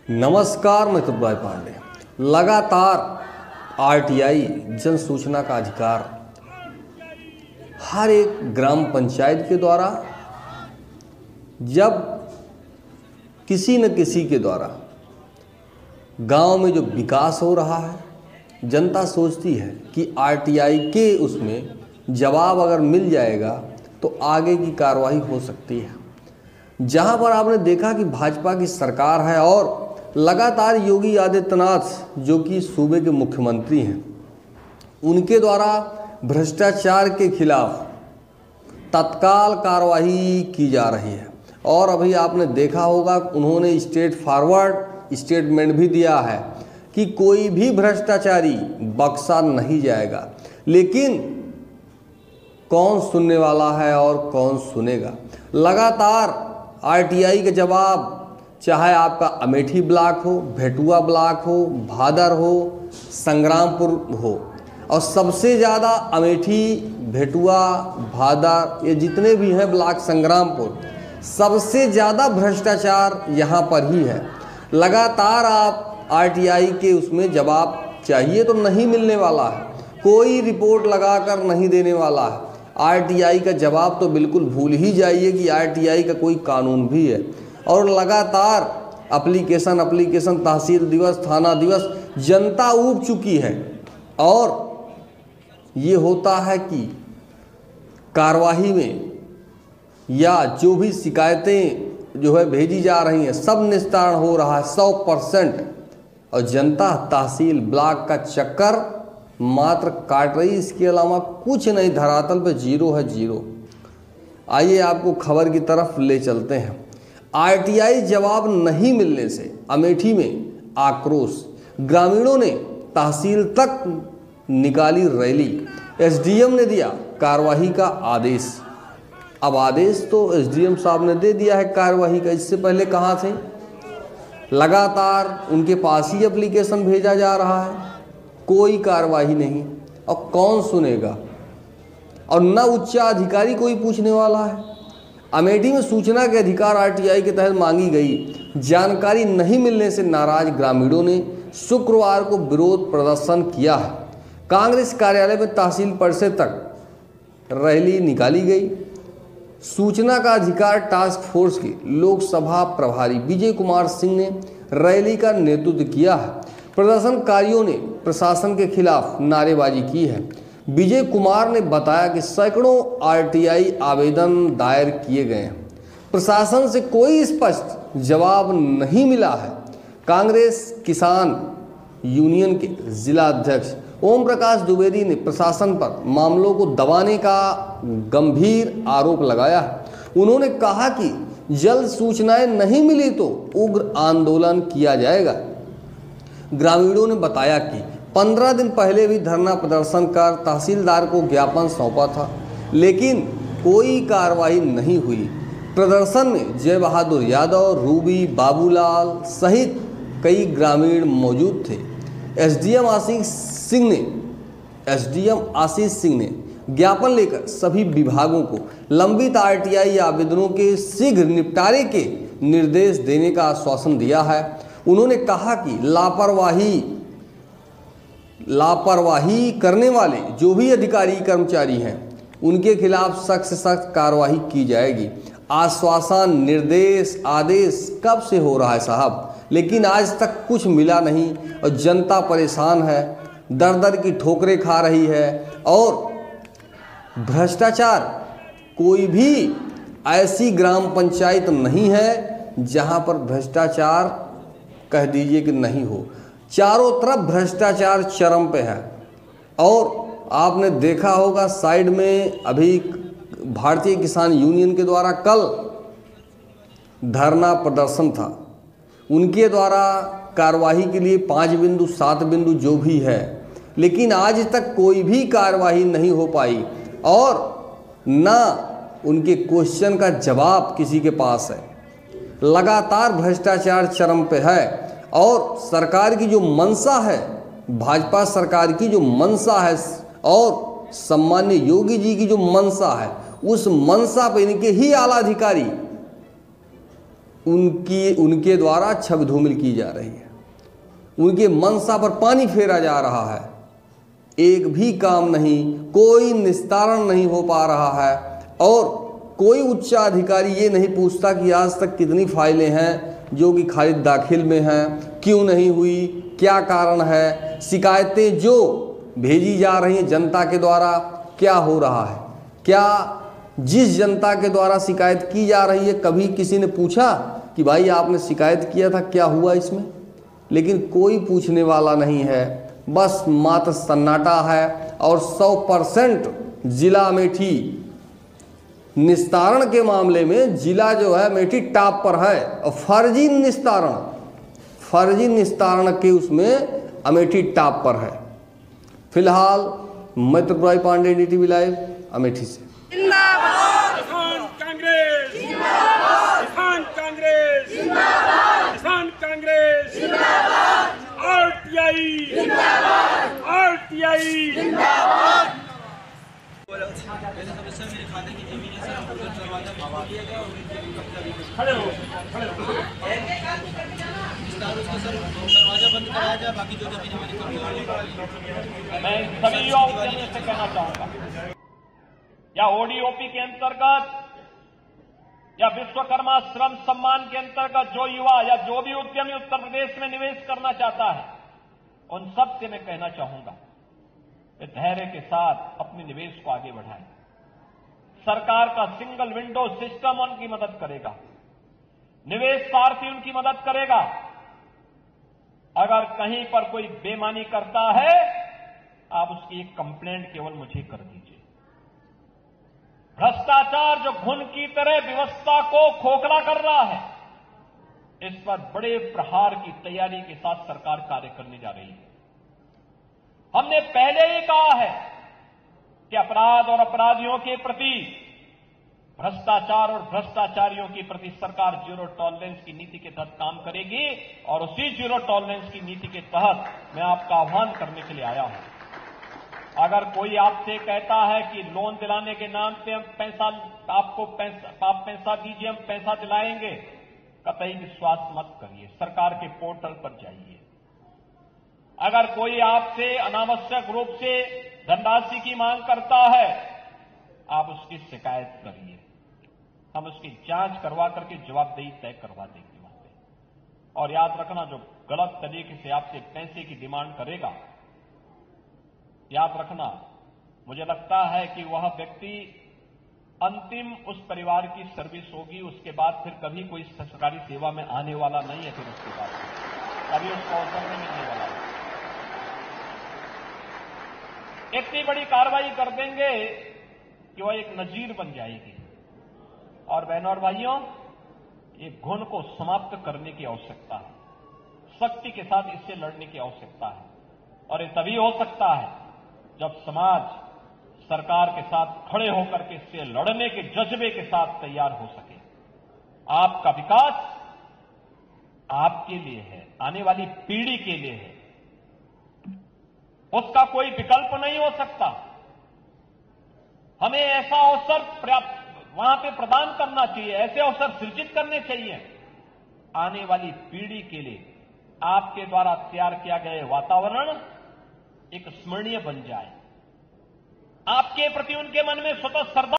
नमस्कार, मैं तुलभाई पांडे। लगातार आरटीआई जन सूचना का अधिकार हर एक ग्राम पंचायत के द्वारा जब किसी न किसी के द्वारा गांव में जो विकास हो रहा है, जनता सोचती है कि आरटीआई के उसमें जवाब अगर मिल जाएगा तो आगे की कार्रवाई हो सकती है। जहां पर आपने देखा कि भाजपा की सरकार है और लगातार योगी आदित्यनाथ जो कि सूबे के मुख्यमंत्री हैं, उनके द्वारा भ्रष्टाचार के खिलाफ तत्काल कार्रवाई की जा रही है। और अभी आपने देखा होगा उन्होंने स्ट्रेट फॉरवर्ड स्टेटमेंट भी दिया है कि कोई भी भ्रष्टाचारी बख्शा नहीं जाएगा। लेकिन कौन सुनने वाला है और कौन सुनेगा? लगातार आरटीआई का जवाब, चाहे आपका अमेठी ब्लॉक हो, भेटुआ ब्लॉक हो, भादर हो, संग्रामपुर हो, और सबसे ज़्यादा अमेठी, भेटुआ, भादर, ये जितने भी हैं ब्लॉक, संग्रामपुर, सबसे ज़्यादा भ्रष्टाचार यहाँ पर ही है। लगातार आप आरटीआई के उसमें जवाब चाहिए तो नहीं मिलने वाला है, कोई रिपोर्ट लगाकर नहीं देने वाला है। आरटीआई का जवाब तो बिल्कुल भूल ही जाइए कि आरटीआई का कोई कानून भी है। और लगातार एप्लीकेशन तहसील दिवस, थाना दिवस, जनता ऊब चुकी है। और ये होता है कि कार्रवाई में या जो भी शिकायतें जो है भेजी जा रही हैं, सब निस्तारण हो रहा है 100%। और जनता तहसील ब्लॉक का चक्कर मात्र काट रही, इसके अलावा कुछ नहीं, धरातल पे जीरो है, जीरो। आइए आपको खबर की तरफ ले चलते हैं। आरटीआई जवाब नहीं मिलने से अमेठी में आक्रोश, ग्रामीणों ने तहसील तक निकाली रैली। एसडीएम ने दिया कार्रवाई का आदेश। अब आदेश तो एसडीएम साहब ने दे दिया है कार्रवाई का, इससे पहले कहाँ थे? लगातार उनके पास ही एप्लीकेशन भेजा जा रहा है, कोई कार्रवाई नहीं। और कौन सुनेगा? और न उच्चाधिकारी कोई पूछने वाला है। अमेठी में सूचना के अधिकार आरटीआई के तहत मांगी गई जानकारी नहीं मिलने से नाराज ग्रामीणों ने शुक्रवार को विरोध प्रदर्शन किया है। कांग्रेस कार्यालय में तहसील परिषद तक रैली निकाली गई। सूचना का अधिकार टास्क फोर्स के लोकसभा प्रभारी विजय कुमार सिंह ने रैली का नेतृत्व किया है। प्रदर्शनकारियों ने प्रशासन के खिलाफ नारेबाजी की है। विजय कुमार ने बताया कि सैकड़ों आरटीआई आवेदन दायर किए गए हैं, प्रशासन से कोई स्पष्ट जवाब नहीं मिला है। कांग्रेस किसान यूनियन के जिला अध्यक्ष ओम प्रकाश द्विवेदी ने प्रशासन पर मामलों को दबाने का गंभीर आरोप लगाया है। उन्होंने कहा कि जल्द सूचनाएं नहीं मिली तो उग्र आंदोलन किया जाएगा। ग्रामीणों ने बताया कि 15 दिन पहले भी धरना प्रदर्शन कर तहसीलदार को ज्ञापन सौंपा था, लेकिन कोई कार्रवाई नहीं हुई। प्रदर्शन में जय बहादुर यादव, रूबी, बाबूलाल सहित कई ग्रामीण मौजूद थे। एसडीएम आशीष सिंह ने ज्ञापन लेकर सभी विभागों को लंबित आरटीआई आवेदनों के शीघ्र निपटारे के निर्देश देने का आश्वासन दिया है। उन्होंने कहा कि लापरवाही करने वाले जो भी अधिकारी कर्मचारी हैं, उनके खिलाफ सख्त से सख्त कार्रवाई की जाएगी। आश्वासन, निर्देश, आदेश कब से हो रहा है साहब, लेकिन आज तक कुछ मिला नहीं और जनता परेशान है, दर दर की ठोकरें खा रही है। और भ्रष्टाचार, कोई भी ऐसी ग्राम पंचायत नहीं है जहां पर भ्रष्टाचार कह दीजिए कि नहीं हो। चारों तरफ भ्रष्टाचार चरम पे है। और आपने देखा होगा साइड में अभी भारतीय किसान यूनियन के द्वारा कल धरना प्रदर्शन था। उनके द्वारा कार्रवाई के लिए 5 बिंदु 7 बिंदु जो भी है, लेकिन आज तक कोई भी कार्रवाई नहीं हो पाई और ना उनके क्वेश्चन का जवाब किसी के पास है। लगातार भ्रष्टाचार चरम पे है। और सरकार की जो मंशा है, भाजपा सरकार की जो मंशा है और सम्मान्य योगी जी की जो मंशा है, उस मंशा पे इनके ही आला अधिकारी उनके द्वारा छवि धूमिल की जा रही है, उनके मंशा पर पानी फेरा जा रहा है। एक भी काम नहीं, कोई निस्तारण नहीं हो पा रहा है और कोई उच्चाधिकारी ये नहीं पूछता कि आज तक कितनी फाइलें हैं जो कि खारिज दाखिल में हैं, क्यों नहीं हुई, क्या कारण है, शिकायतें जो भेजी जा रही हैं जनता के द्वारा क्या हो रहा है, क्या जिस जनता के द्वारा शिकायत की जा रही है कभी किसी ने पूछा कि भाई आपने शिकायत किया था क्या हुआ इसमें? लेकिन कोई पूछने वाला नहीं है, बस मात्र सन्नाटा है। और 100% जिला अमेठी निस्तारण के मामले में जिला जो है अमेठी टॉप पर है और फर्जी निस्तारण के उसमें अमेठी टॉप पर है। फिलहाल मैं त्रिपुरारी पांडे, NDTV लाइव अमेठी से। किसान कांग्रेस जिंदाबाद, किसान कांग्रेस जिंदाबाद, किसान कांग्रेस जिंदाबाद, RTI जिंदाबाद, RTI जिंदाबाद। खड़े हो दरवाजा बंद कराया जाए, बाकी जो जमीन हमारी। मैं सभी युवा उद्यमियों से कहना चाहूंगा, या ODOP के अंतर्गत या विश्वकर्मा श्रम सम्मान के अंतर्गत जो युवा या जो भी उद्यमी उत्तर प्रदेश में निवेश करना चाहता है, उन सब से मैं कहना चाहूंगा कि धैर्य के साथ अपने निवेश को आगे बढ़ाएं। सरकार का सिंगल विंडो सिस्टम उनकी मदद करेगा, निवेश सारथी उनकी मदद करेगा। अगर कहीं पर कोई बेईमानी करता है, आप उसकी एक कंप्लेंट केवल मुझे कर दीजिए। भ्रष्टाचार जो घुन की तरह व्यवस्था को खोखला कर रहा है, इस पर बड़े प्रहार की तैयारी के साथ सरकार कार्य करने जा रही है। हमने पहले ही कहा है कि अपराध और अपराधियों के प्रति, भ्रष्टाचार और भ्रष्टाचारियों के प्रति सरकार जीरो टॉलरेंस की नीति के तहत काम करेगी और उसी जीरो टॉलरेंस की नीति के तहत मैं आपका आह्वान करने के लिए आया हूं। अगर कोई आपसे कहता है कि लोन दिलाने के नाम पे हम आप पैसा दीजिए, हम पैसा दिलाएंगे, कतई विश्वास मत करिए। सरकार के पोर्टल पर जाइए। अगर कोई आपसे अनावश्यक रूप से धनराशि की मांग करता है, आप उसकी शिकायत करिए, हम उसकी जांच करवा करके जवाबदेही तय करवा देंगे वहां पे। और याद रखना, जो गलत तरीके से आपसे पैसे की डिमांड करेगा, याद रखना, मुझे लगता है कि वह व्यक्ति अंतिम उस परिवार की सर्विस होगी, उसके बाद फिर कभी कोई सरकारी सेवा में आने वाला नहीं है। फिर उसके बाद कभी उसको अवसर नहीं मिलने वाला है। इतनी बड़ी कार्रवाई कर देंगे कि वह एक नजीर बन जाएगी। और बहनों और भाइयों, ये घुन को समाप्त करने की आवश्यकता है, सख्ती के साथ इससे लड़ने की आवश्यकता है। और ये तभी हो सकता है जब समाज सरकार के साथ खड़े होकर के इससे लड़ने के जज्बे के साथ तैयार हो सके। आपका विकास आपके लिए है, आने वाली पीढ़ी के लिए है, उसका कोई विकल्प नहीं हो सकता। हमें ऐसा अवसर वहां पे प्रदान करना चाहिए, ऐसे अवसर सृजित करने चाहिए आने वाली पीढ़ी के लिए। आपके द्वारा तैयार किया गया वातावरण एक स्मरणीय बन जाए, आपके प्रति उनके मन में स्वतः श्रद्धा